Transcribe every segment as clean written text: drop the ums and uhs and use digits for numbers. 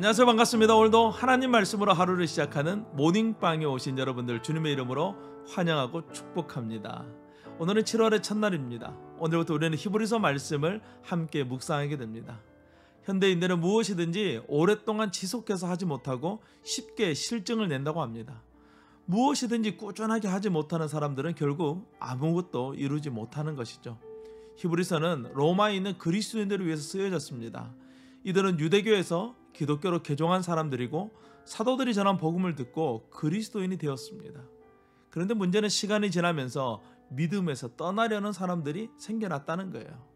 안녕하세요. 반갑습니다. 오늘도 하나님 말씀으로 하루를 시작하는 모닝빵에 오신 여러분들 주님의 이름으로 환영하고 축복합니다. 오늘은 7월의 첫날입니다. 오늘부터 우리는 히브리서 말씀을 함께 묵상하게 됩니다. 현대인들은 무엇이든지 오랫동안 지속해서 하지 못하고 쉽게 실증을 낸다고 합니다. 무엇이든지 꾸준하게 하지 못하는 사람들은 결국 아무것도 이루지 못하는 것이죠. 히브리서는 로마에 있는 그리스도인들을 위해서 쓰여졌습니다. 이들은 유대교에서 기독교로 개종한 사람들이고 사도들이 전한 복음을 듣고 그리스도인이 되었습니다. 그런데 문제는 시간이 지나면서 믿음에서 떠나려는 사람들이 생겨났다는 거예요.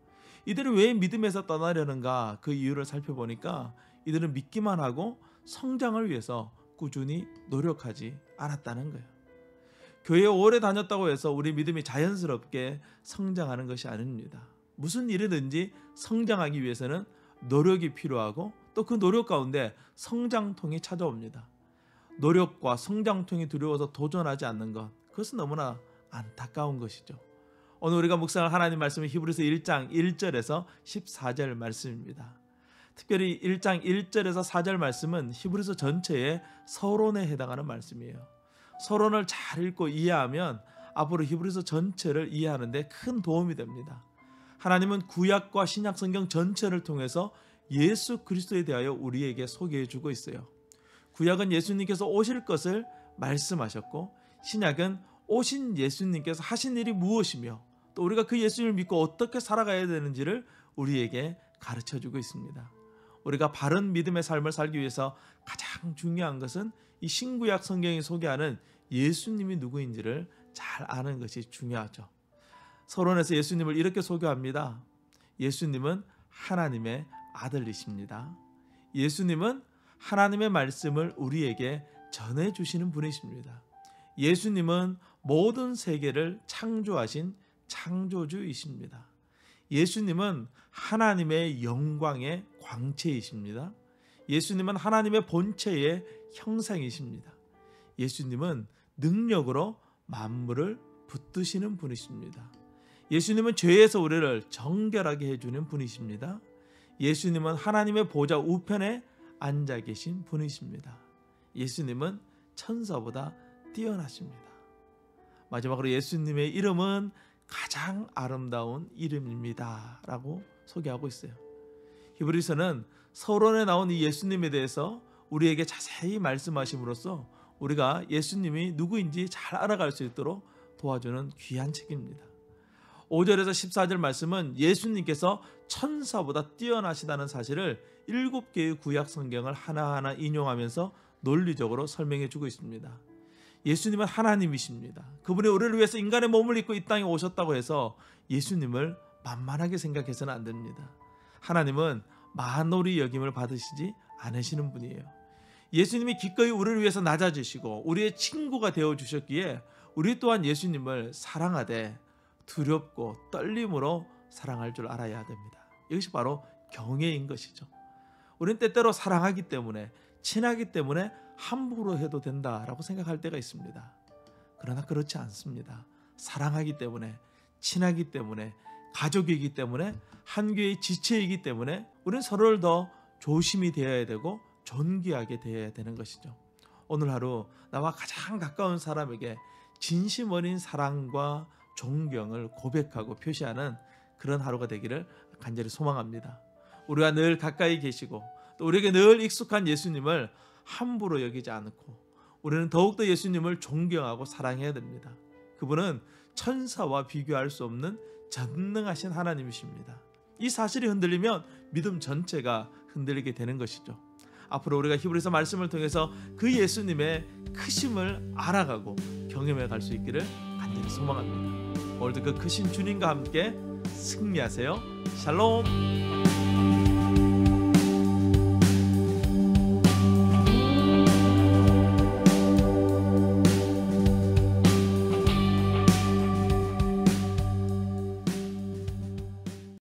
이들이 왜 믿음에서 떠나려는가, 그 이유를 살펴보니까 이들은 믿기만 하고 성장을 위해서 꾸준히 노력하지 않았다는 거예요. 교회에 오래 다녔다고 해서 우리 믿음이 자연스럽게 성장하는 것이 아닙니다. 무슨 일이든지 성장하기 위해서는 노력이 필요하고 또 그 노력 가운데 성장통이 찾아옵니다. 노력과 성장통이 두려워서 도전하지 않는 것, 그것은 너무나 안타까운 것이죠. 오늘 우리가 묵상할 하나님 말씀은 히브리서 1장 1절에서 14절 말씀입니다. 특별히 1장 1절에서 4절 말씀은 히브리서 전체의 서론에 해당하는 말씀이에요. 서론을 잘 읽고 이해하면 앞으로 히브리서 전체를 이해하는 데 큰 도움이 됩니다. 하나님은 구약과 신약 성경 전체를 통해서 예수 그리스도에 대하여 우리에게 소개해 주고 있어요. 구약은 예수님께서 오실 것을 말씀하셨고, 신약은 오신 예수님께서 하신 일이 무엇이며 또 우리가 그 예수님을 믿고 어떻게 살아가야 되는지를 우리에게 가르쳐 주고 있습니다. 우리가 바른 믿음의 삶을 살기 위해서 가장 중요한 것은 이 신구약 성경이 소개하는 예수님이 누구인지를 잘 아는 것이 중요하죠. 서론에서 예수님을 이렇게 소개합니다. 예수님은 하나님의 아들이십니다. 예수님은 하나님의 말씀을 우리에게 전해주시는 분이십니다. 예수님은 모든 세계를 창조하신 창조주이십니다. 예수님은 하나님의 영광의 광채이십니다. 예수님은 하나님의 본체의 형상이십니다. 예수님은 능력으로 만물을 붙드시는 분이십니다. 예수님은 죄에서 우리를 정결하게 해주는 분이십니다. 예수님은 하나님의 보좌 우편에 앉아 계신 분이십니다. 예수님은 천사보다 뛰어나십니다. 마지막으로 예수님의 이름은 가장 아름다운 이름입니다 라고 소개하고 있어요. 히브리서는 서론에 나온 이 예수님에 대해서 우리에게 자세히 말씀하심으로써 우리가 예수님이 누구인지 잘 알아갈 수 있도록 도와주는 귀한 책입니다. 5절에서 14절 말씀은 예수님께서 천사보다 뛰어나시다는 사실을 7개의 구약 성경을 하나하나 인용하면서 논리적으로 설명해 주고 있습니다. 예수님은 하나님이십니다. 그분이 우리를 위해서 인간의 몸을 입고 이 땅에 오셨다고 해서 예수님을 만만하게 생각해서는 안 됩니다. 하나님은 만홀히 여김을 받으시지 않으시는 분이에요. 예수님이 기꺼이 우리를 위해서 낮아지시고 우리의 친구가 되어주셨기에 우리 또한 예수님을 사랑하되 두렵고 떨림으로 사랑할 줄 알아야 됩니다. 이것이 바로 경외인 것이죠. 우리는 때때로 사랑하기 때문에, 친하기 때문에 함부로 해도 된다라고 생각할 때가 있습니다. 그러나 그렇지 않습니다. 사랑하기 때문에, 친하기 때문에, 가족이기 때문에, 한 교회의 지체이기 때문에 우리는 서로를 더 조심히 대해야 되고 존귀하게 대해야 되는 것이죠. 오늘 하루 나와 가장 가까운 사람에게 진심 어린 사랑과 존경을 고백하고 표시하는 그런 하루가 되기를 간절히 소망합니다. 우리와 늘 가까이 계시고 또 우리에게 늘 익숙한 예수님을 함부로 여기지 않고 우리는 더욱더 예수님을 존경하고 사랑해야 됩니다. 그분은 천사와 비교할 수 없는 전능하신 하나님이십니다. 이 사실이 흔들리면 믿음 전체가 흔들리게 되는 것이죠. 앞으로 우리가 히브리서 말씀을 통해서 그 예수님의 크심을 알아가고 경험해 갈 수 있기를 간절히 소망합니다. 오늘도 그 크신 주님과 함께 승리하세요. 샬롬.